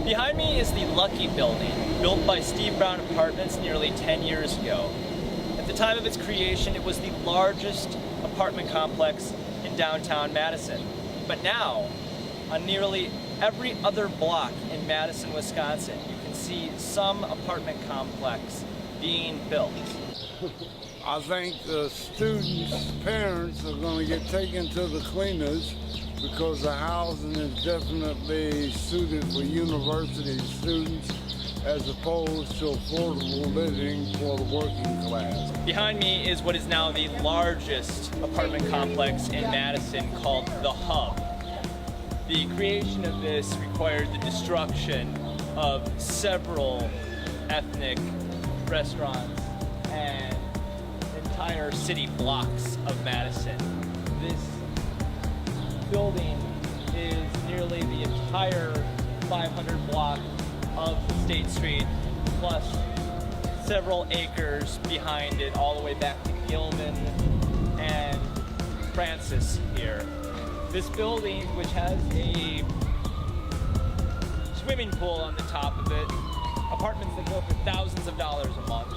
Behind me is the Lucky Building, built by Steve Brown Apartments nearly 10 years ago. At the time of its creation, it was the largest apartment complex in downtown Madison. But now, on nearly every other block in Madison, Wisconsin, you can see some apartment complex being built. I think the students' parents are going to get taken to the cleaners because the housing is definitely suited for university students as opposed to affordable living for the working class. Behind me is what is now the largest apartment complex in Madison, called The Hub. The creation of this required the destruction of several ethnic restaurants and entire city blocks of Madison. This building is nearly the entire 500 block of State Street, plus several acres behind it, all the way back to Gilman and Francis here. This building, which has a swimming pool on the top of it, apartments that go for thousands of dollars a month.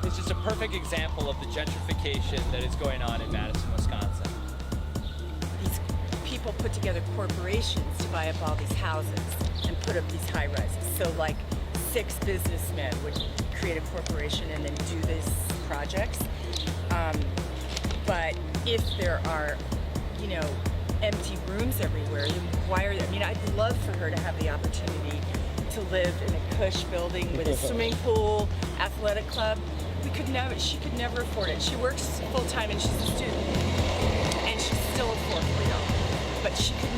It's just a perfect example of the gentrification that is going on in Madison, Wisconsin. These people put together corporations to buy up all these houses and put up these high rises. So like 6 businessmen would create a corporation and then do these projects. But if there are, empty rooms everywhere, then why are they? I mean, I'd love for her to have the opportunity to live in a cush building with a swimming pool, athletic club. She could never afford it. She works full time and she's a student, and she's still affordable. But we could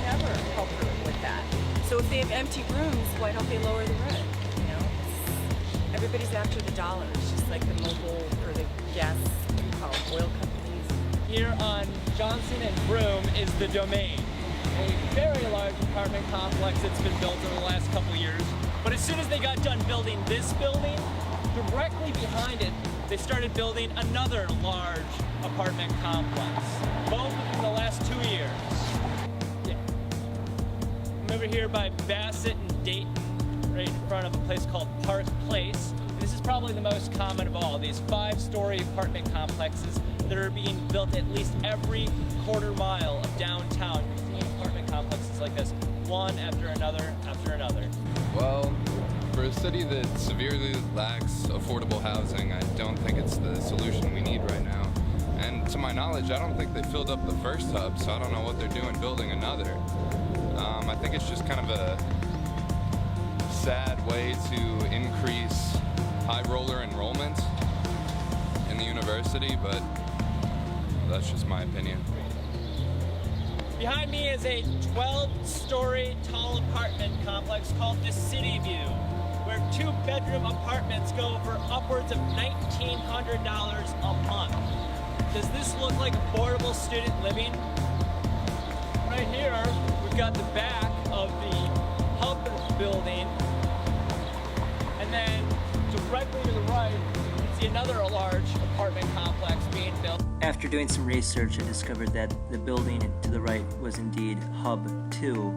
never help her with that. So if they have empty rooms, why don't they lower the rent? Everybody's after the dollar. It's just like the mobile or the gas, oil companies. Here on Johnson and Broome is the Domain, a very large apartment complex that's been built in the last couple years. But as soon as they got done building this building, directly behind it, they started building another large apartment complex, both within the last 2 years. Yeah. I'm over here by Bassett and Dayton, right in front of a place called Park Place. This is probably the most common of all, these 5-story apartment complexes that are being built at least every quarter mile of downtown. You're seeing apartment complexes like this, one after another after another. Well, for a city that severely lacks affordable housing, I don't think it's the solution we need right now. And to my knowledge, I don't think they filled up the first hub, so I don't know what they're doing building another. I think it's just kind of a sad way to increase high roller enrollment in the university, but that's just my opinion. Behind me is a 12-story tall apartment complex called the City View, where 2-bedroom apartments go for upwards of $1,900 a month. Does this look like affordable student living? Right here, we've got the back of the Hub building, and then directly to the right, you can see another large apartment complex being built. After doing some research, I discovered that the building to the right was indeed Hub 2,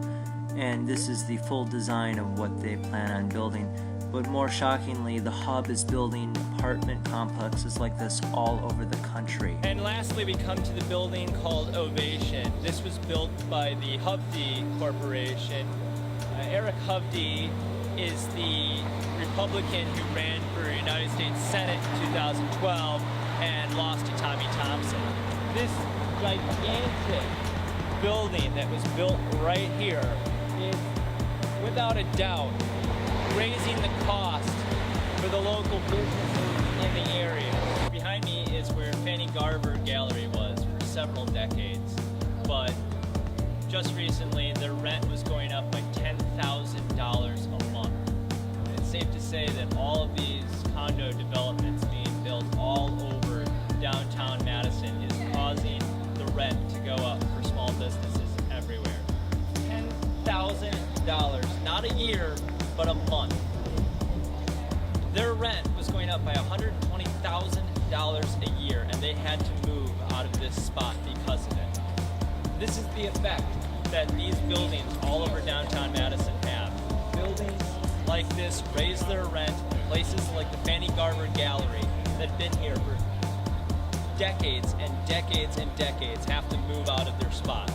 and this is the full design of what they plan on building. But more shockingly, the Hub is building apartment complexes like this all over the country. And lastly, we come to the building called Ovation. This was built by the Hovde Corporation. Eric Hovde is the Republican who ran for United States Senate in 2012 and lost to Tommy Thompson. This gigantic building that was built right here is, without a doubt, raising the cost for the local businesses in the area. Behind me is where Fanny Garver Gallery was for several decades, but just recently their rent was going up by $10,000 a month. It's safe to say that all of these condo developments being built all over downtown Madison is causing the rent to go up for small businesses everywhere. $10,000, not a year, but a month. Their rent was going up by $120,000 a year, and they had to move out of this spot because of it. This is the effect that these buildings all over downtown Madison have. Buildings like this raise their rent. Places like the Fanny Garver Gallery that have been here for decades and decades and decades have to move out of their spot.